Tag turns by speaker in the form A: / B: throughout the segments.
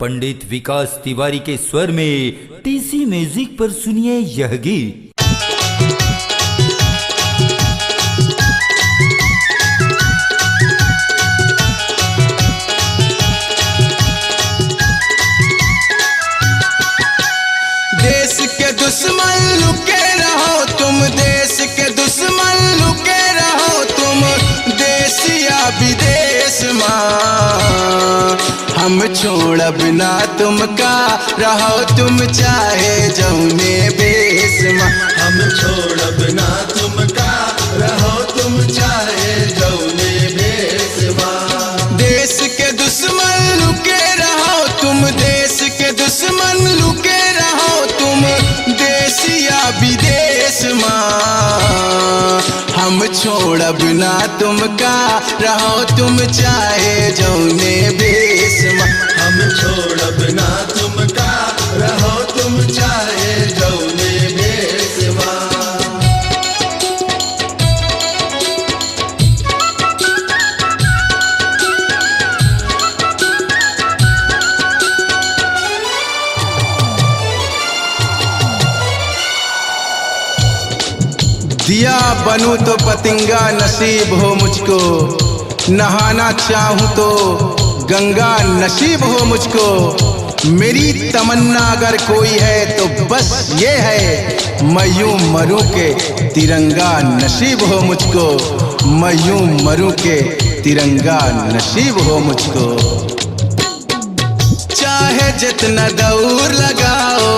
A: पंडित विकास तिवारी के स्वर में टीसी म्यूजिक पर सुनिए यह गीत।
B: देश के दुश्मन लुके रहो तुम, देश के दुश्मन लुके रहो तुम, देश या विदेश माँ हम छोड़ब ना तुमका, रहो तुम चाहे जौने बेस माँ। हम छोड़ब ना तुमका, रहो तुम चाहे जौने बेस माँ। देश के दुश्मन लुके रहो तुम, देश के दुश्मन लुके रहो तुम, देश या विदेश माँ हम छोड़ब ना तुमका, रहो तुम चाहे जौने बेस माँ। हम छोड़ब ना तुमका, रहो तुम चाहे जौने बेस माँ। दिया बनूं तो पतंगा नसीब हो मुझको, नहाना चाहूं तो गंगा नसीब हो मुझको। मेरी तमन्ना अगर कोई है तो बस ये है, मैं यूं मरूं के तिरंगा नसीब हो मुझको, मैं यूं मरूं के तिरंगा नसीब हो मुझको। चाहे जितना दौड़ लगाओ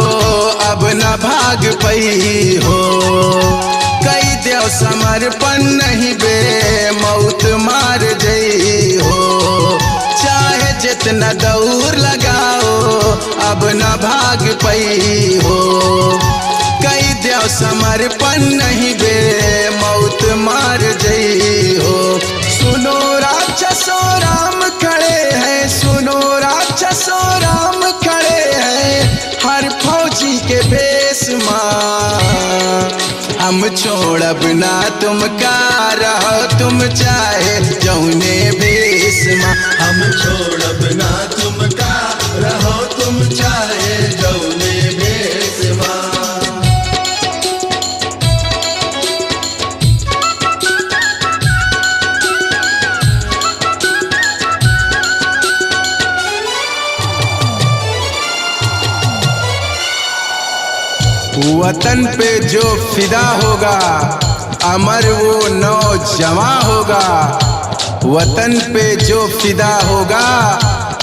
B: अब न भाग पई हो, कई देव समर्पण नहीं बे मौत मार जई हो। चाहे जितना दौड़ लगाओ अब न भाग पई हो, कई देव समर्पण नहीं बे मौत मार जई हो। सुनो राक्षसो राम खड़े हैं, सुनो राक्षसो राम खड़े हैं, हर फौजी के भेष माँ हम छोड़ब ना तुमका, रहो तुम चाहे जौने भेष माँ। हम छोड़ब ना तुमका, रहो तुम चाहे जौने भेष माँ। वतन पे जो फिदा होगा अमर वो नौजवां होगा, वतन पे जो फिदा होगा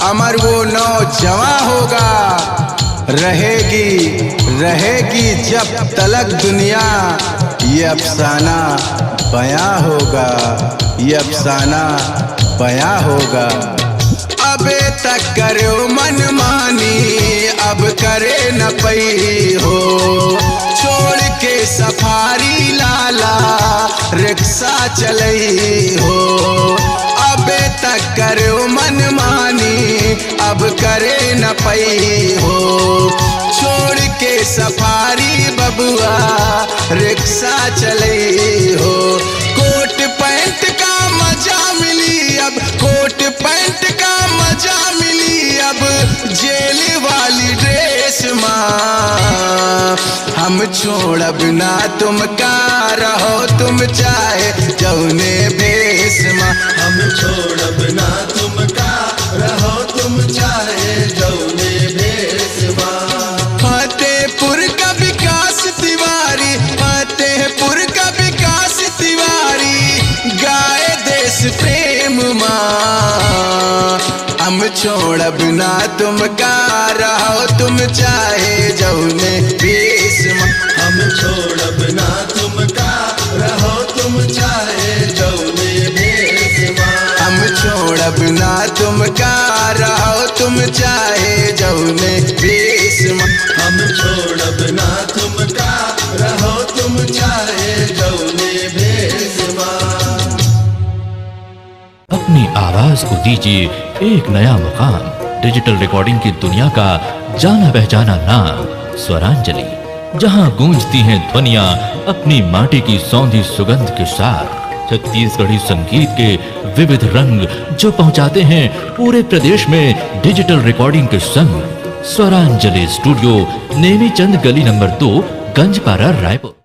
B: अमर वो नौजवां होगा। रहेगी रहेगी जब तलक दुनिया, ये अफसाना बयां होगा, ये अफसाना बयां होगा। अबे तक करो मनमानी अब करे न पई हो, छोड़ के सफारी लाला रिक्शा चलई हो। अबे तक करो मनमानी अब करे न पई हो, छोड़ के सफारी बबुआ रिक्शा चलई हो। कोट पैंट का मजा मिली अब, कोट पैंट का मजा मिली अब, जेल वाली ड्रेस माँ हम छोड़ब ना तुमका, रहो तुम चाहे जौने भेष माँ। हम छोड़ब ना तुमका, रहो तुम चाहे जौने भेष माँ। फतेहपुर का विकास तिवारी, फतेहपुर का विकास तिवारी गाए देश प्रेम माँ हम छोड़ब ना तुमका, रहो तुम चाहे जौने भेष माँ। हम छोड़ब ना तुमका, रहो तुम चाहे जौने भेष माँ। हम छोड़ब ना तुमका, रहो तुम चाहे जौने भेष माँ। हम छोड़ब ना तुमका, रहो तुम चाहे जौने भेष माँ।
C: अपनी आवाज को दीजिए एक नया मुकाम, डिजिटल रिकॉर्डिंग की दुनिया का जाना पहचाना नाम स्वरांजलि, जहां गूंजती हैं ध्वनियां अपनी माटी की सौंधी सुगंध के साथ। छत्तीसगढ़ी संगीत के विविध रंग जो पहुंचाते हैं पूरे प्रदेश में डिजिटल रिकॉर्डिंग के संग। स्वरांजलि स्टूडियो, नेमीचंद गली नंबर 2, गंजपारा, रायपुर।